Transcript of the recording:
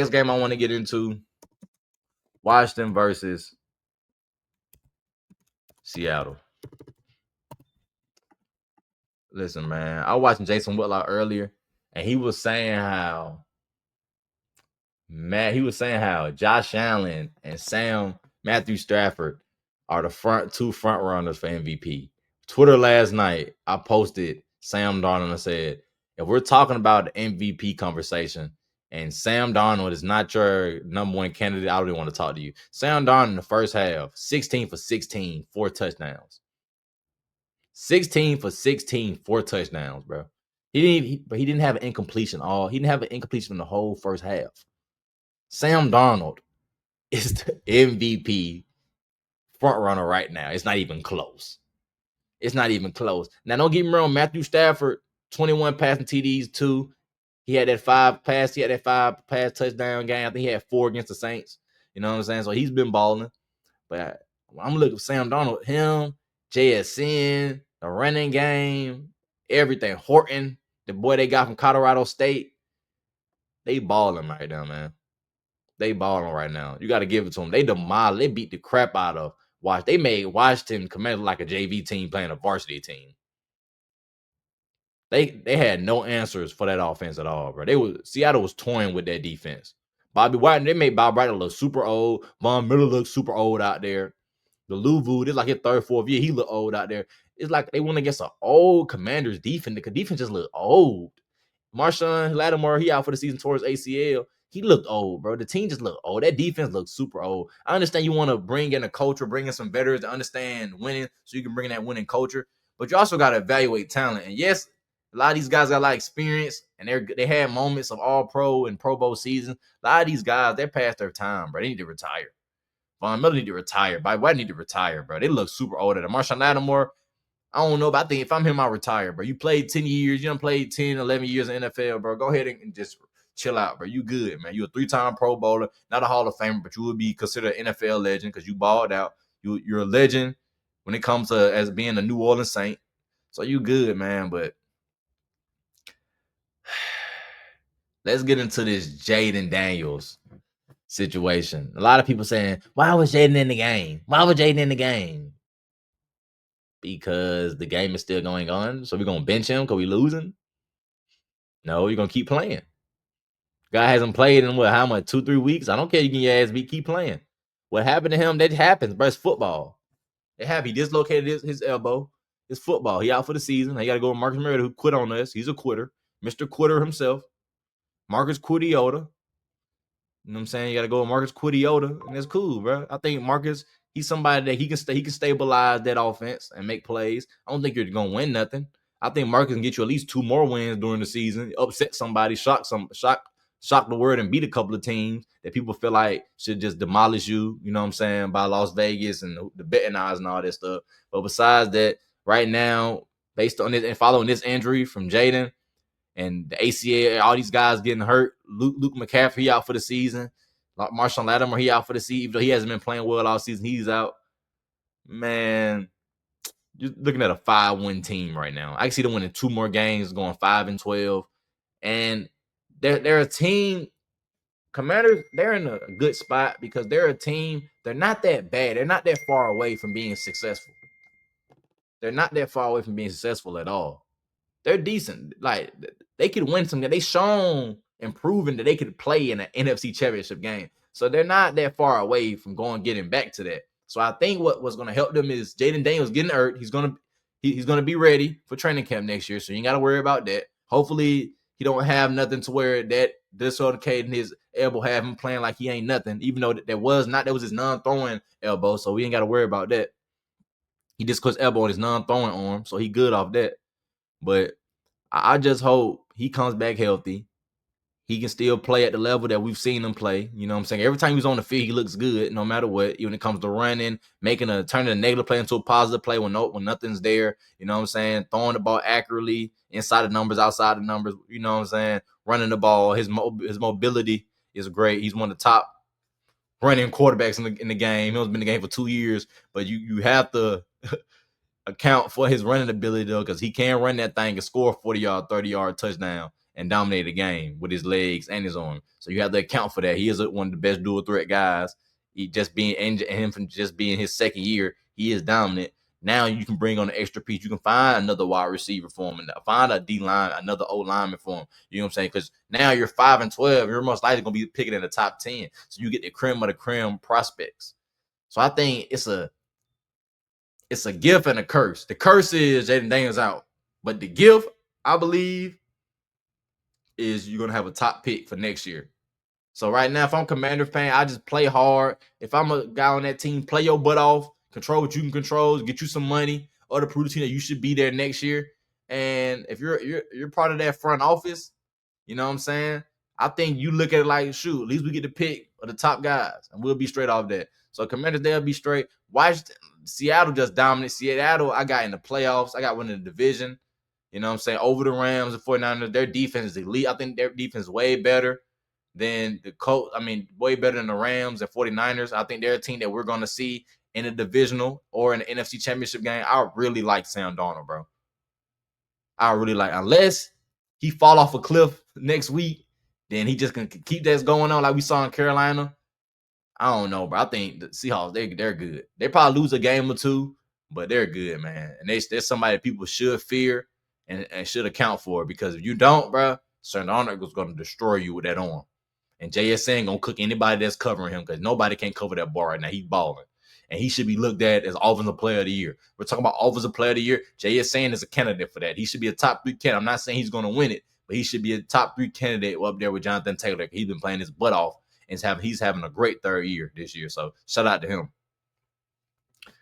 Next game I want to get into, Washington versus Seattle. Listen, man, I was watching Jason Whitlock earlier, and he was saying how Josh Allen and Matthew Stafford are the two front runners for MVP. Twitter last night, I posted Sam Darnold and said, if we're talking about the MVP conversation and Sam Darnold is not your number one candidate, I don't even want to talk to you. Sam Darnold in the first half, 16 for 16, 4 touchdowns. 16 for 16, 4 touchdowns, bro. He didn't have an incompletion He didn't have an incompletion in the whole first half. Sam Darnold is the MVP front runner right now. It's not even close. Now, don't get me wrong. Matthew Stafford, 21 passing TDs, 2. He had that 5 pass touchdown game. I think he had 4 against the Saints. You know what I'm saying? So he's been balling. But I'm looking for Sam Darnold, him, JSN, the running game, everything. Horton, the boy they got from Colorado State. They balling right now, man. They balling right now. You got to give it to them. They beat the crap out of Washington. They made Washington Commanders like a JV team playing a varsity team. They had no answers for that offense at all, bro. Seattle was toying with that defense. Bobby White, they made Bob White look super old. Von Miller looked super old out there. The Louvu, this is like his 3rd, 4th year. He looked old out there. It's like they went against an old Commanders defense. The defense just looked old. Marshawn Lattimore, he out for the season towards ACL. He looked old, bro. The team just looked old. That defense looked super old. I understand you want to bring in a culture, bring in some veterans to understand winning so you can bring in that winning culture. But you also got to evaluate talent. And yes, a lot of these guys got a lot of experience, and they had moments of all-pro and Pro Bowl season. A lot of these guys, they're past their time, bro. They need to retire. Von Miller need to retire. Bobby White need to retire, bro. They look super old at him. Marshawn Lattimore, I don't know, but I think if I'm him, I'll retire, bro. You played 10 years. You done played 10, 11 years in NFL, bro. Go ahead and just chill out, bro. You good, man. You a 3-time Pro Bowler, not a Hall of Famer, but you will be considered an NFL legend because you balled out. You're a legend when it comes to as being a New Orleans Saint. So you good, man. But let's get into this Jaden Daniels situation. A lot of people saying, why was Jaden in the game? Because the game is still going on. So we're going to bench him because we're losing? No, you're going to keep playing. Guy hasn't played in how much, 2-3 weeks? I don't care. You can your ass beat, keep playing. What happened to him, that happens, bro. It's football. It happened. He dislocated his elbow. It's football. He out for the season. He got to go with Marcus Mariota, who quit on us. He's a quitter. Mr. Quitter himself. Marcus Quidiota. You know what I'm saying? You got to go with Marcus Quidiota, and that's cool, bro. I think Marcus, he's somebody that he can stabilize that offense and make plays. I don't think you're going to win nothing. I think Marcus can get you at least 2 more wins during the season, upset somebody, shock the world, and beat a couple of teams that people feel like should just demolish you, you know what I'm saying, by Las Vegas and the betting odds and all that stuff. But besides that, right now, based on this and following this injury from Jaden and the ACL, all these guys getting hurt, Luke McCaffrey out for the season, Marshawn Lattimore, he out for the season, even though he hasn't been playing well all season, he's out. Man, you're looking at a 5-win team right now. I can see them winning 2 more games, going 5-12. And they're a team, Commanders, they're in a good spot because they're a team, they're not that bad. They're not that far away from being successful. They're not that far away from being successful at all. They're decent. Like, they could win some. They shown and proven that they could play in an NFC Championship game. So they're not that far away from getting back to that. So I think what's going to help them is Jaden Daniels getting hurt. He's going to be ready for training camp next year, so you ain't got to worry about that. Hopefully, he don't have nothing to where that dislocating his elbow have him playing like he ain't nothing, even though that was his non-throwing elbow, so we ain't got to worry about that. He just cuts elbow on his non-throwing arm, so he good off that. But I just hope he comes back healthy. He can still play at the level that we've seen him play. You know what I'm saying? Every time he's on the field, he looks good, no matter what. When it comes to running, turning a negative play into a positive play when nothing's there. You know what I'm saying? Throwing the ball accurately, inside the numbers, outside the numbers. You know what I'm saying? Running the ball. His mobility is great. He's one of the top running quarterbacks in the game. He's been in the game for 2 years, but you have to account for his running ability, though, because he can run that thing and score a 40-yard, 30-yard touchdown and dominate the game with his legs and his arm. So you have to account for that. He is one of the best dual threat guys. He just being injured, and him from just being his second year, he is dominant. Now you can bring on an extra piece. You can find another wide receiver for him, and find a D line, another O lineman for him. You know what I'm saying? Because now you're 5-12. You're most likely gonna be picking in the top 10. So you get the creme of the creme prospects. So I think it's a gift and a curse. The curse is Jaden Daniels out, but the gift, I believe, is you're gonna have a top pick for next year. So right now, if I'm Commander fan, I just play hard. If I'm a guy on that team, play your butt off, control what you can control, get you some money, or to prove to the team that you should be there next year. And if you're part of that front office, you know what I'm saying? I think you look at it like, shoot, at least we get the pick of the top guys, and we'll be straight off that. So Commanders, they'll be straight. Washington, Seattle just dominant. Seattle, I got in the playoffs. I got one in the division. You know what I'm saying? Over the Rams and 49ers, their defense is elite. I think their defense is way better than the Colts. I mean, way better than the Rams and 49ers. I think they're a team that we're going to see in a divisional or in the NFC Championship game. I really like Sam Darnold, bro. I really like, unless he fall off a cliff next week, then he just can keep that going on like we saw in Carolina. I don't know, bro. I think the Seahawks, they're good. They probably lose a game or two, but they're good, man. And they're somebody that people should fear and should account for, because if you don't, bro, Sam Darnold is going to destroy you with that arm. And JSN gonna cook anybody that's covering him, because nobody can cover that bar right now. He's balling. And he should be looked at as offensive player of the year. We're talking about offensive player of the year. JSN is a candidate for that. He should be a top 3 candidate. I'm not saying he's gonna win it, but he should be a top 3 candidate up there with Jonathan Taylor. He's been playing his butt off, and he's having a great third year this year. So shout out to him.